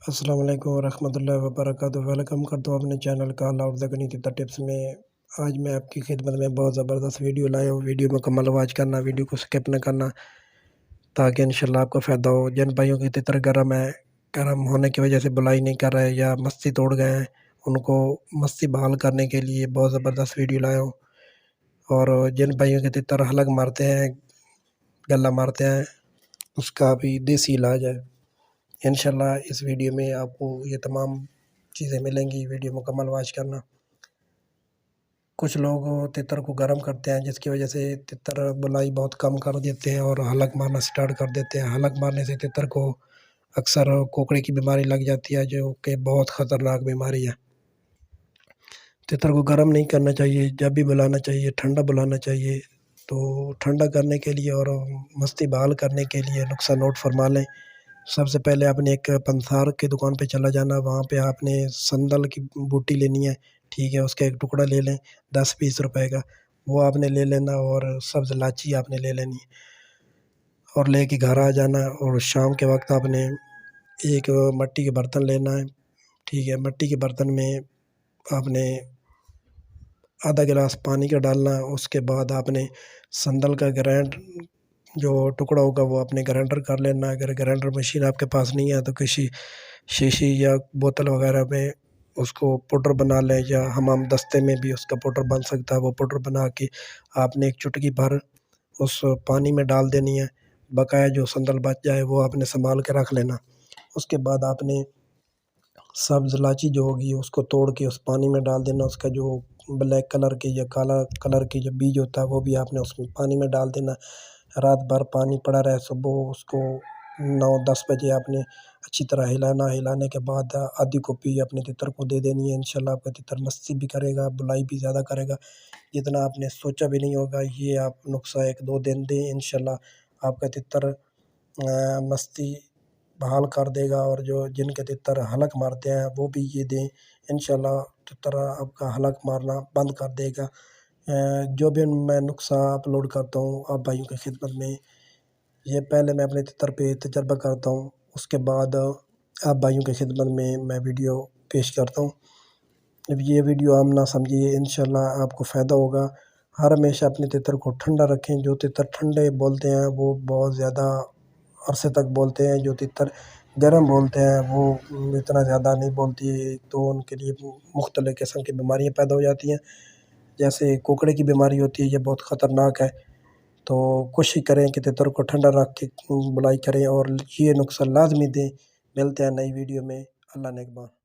السلام علیکم ورحمۃ اللہ وبرکاتہ۔ ویلکم کرتا ہوں اپنے چینل کا اللہ غنی تیتر ٹپس میں۔ آج میں آپ کی خدمت میں بہت زبردست ویڈیو لایا ہوں۔ ویڈیو مکمل واچ کرنا، ویڈیو کو سکپ نہ کرنا تاکہ انشاءاللہ آپ کو فائدہ ہو۔ جن بھائیوں کی تیتر گرم ہے، گرم ہونے کی وجہ سے بلائی نہیں کر رہے یا مستی توڑ گئے ہیں، ان کو مستی بحال کرنے کے لیے بہت زبردست ویڈیو لایا ہوں۔ اور جن بھائیوں کے تیتر حلق مارتے ہیں، گلا مارتے ہیں، اس کا بھی دیسی علاج ہے۔ انشاءاللہ اس ویڈیو میں آپ کو یہ تمام چیزیں ملیں گی، ویڈیو مکمل واچ کرنا۔ کچھ لوگ تیتر کو گرم کرتے ہیں جس کی وجہ سے تیتر بلائی بہت کم کر دیتے ہیں اور حلق مارنا سٹارٹ کر دیتے ہیں۔ حلق مارنے سے تیتر کو اکثر کوکڑے کی بیماری لگ جاتی ہے جو کہ بہت خطرناک بیماری ہے۔ تیتر کو گرم نہیں کرنا چاہیے، جب بھی بلانا چاہیے ٹھنڈا بلانا چاہیے۔ تو ٹھنڈا کرنے کے لیے اور مستی بحال کرنے کے لیے نسخہ نوٹ فرما لیں۔ سب سے پہلے آپ نے ایک پنسار کی دکان پہ چلا جانا، وہاں پہ آپ نے سندل کی بوٹی لینی ہے، ٹھیک ہے، اس کا ایک ٹکڑا لے لیں 10-20 روپے کا، وہ آپ نے لے لینا، اور سبز لاچی آپ نے لے لینی اور لے کے گھر آ جانا۔ اور شام کے وقت آپ نے ایک مٹی کے برتن لینا ہے، ٹھیک ہے، مٹی کے برتن میں آپ نے آدھا گلاس پانی کا ڈالنا ہے۔ اس کے بعد آپ نے سندل کا گرینڈ جو ٹکڑا ہوگا وہ اپنے گرینڈر کر لینا۔ اگر گرینڈر مشین آپ کے پاس نہیں ہے تو کسی شیشی یا بوتل وغیرہ میں اس کو پاؤڈر بنا لیں، یا حمام دستے میں بھی اس کا پاؤڈر بن سکتا ہے۔ وہ پاؤڈر بنا کے آپ نے ایک چٹکی بھر اس پانی میں ڈال دینی ہے، بقایا جو سندل بچ جائے وہ آپ نے سنبھال کے رکھ لینا۔ اس کے بعد آپ نے سبز لاچی جو ہوگی اس کو توڑ کے اس پانی میں ڈال دینا، اس کا جو بلیک کلر کے یا کالا کلر کے جو بیج ہوتا ہے وہ بھی آپ نے اس میں پانی میں ڈال دینا۔ رات بھر پانی پڑا رہے، صبح اس کو 9-10 بجے آپ نے اچھی طرح ہلانا۔ ہلانے کے بعد آدھی کاپی اپنے تیتر کو دے دینی ہے۔ انشاءاللہ آپ کا تیتر مستی بھی کرے گا، بلائی بھی زیادہ کرے گا، جتنا آپ نے سوچا بھی نہیں ہوگا۔ یہ آپ نسخہ 1-2 دن دیں، انشاءاللہ آپ کا تیتر مستی بحال کر دے گا۔ اور جن کے تیتر حلق مارتے ہیں وہ بھی یہ دیں، انشاءاللہ تیتر آپ کا حلق مارنا بند کر دے گا۔ جو بھی میں نسخہ اپلوڈ کرتا ہوں آپ بھائیوں کی خدمت میں، یہ پہلے میں اپنے تیتر پہ تجربہ کرتا ہوں، اس کے بعد آپ بھائیوں کی خدمت میں ویڈیو پیش کرتا ہوں۔ اب یہ ویڈیو عام نہ سمجھیے، انشاءاللہ آپ کو فائدہ ہوگا۔ ہر ہمیشہ اپنے تیتر کو ٹھنڈا رکھیں۔ جو تیتر ٹھنڈے بولتے ہیں وہ بہت زیادہ عرصے تک بولتے ہیں، جو تیتر گرم بولتے ہیں وہ اتنا زیادہ نہیں بولتی، تو ان کے لیے مختلف قسم کی بیماریاں پیدا ہو جاتی ہیں، جیسے کوکڑے کی بیماری ہوتی ہے، یہ بہت خطرناک ہے۔ تو کوشش کریں کہ تیتر کو ٹھنڈا رکھ کے بلائی کریں، اور یہ نسخہ لازمی دیں۔ ملتے ہیں نئی ویڈیو میں، اللہ نگہبان۔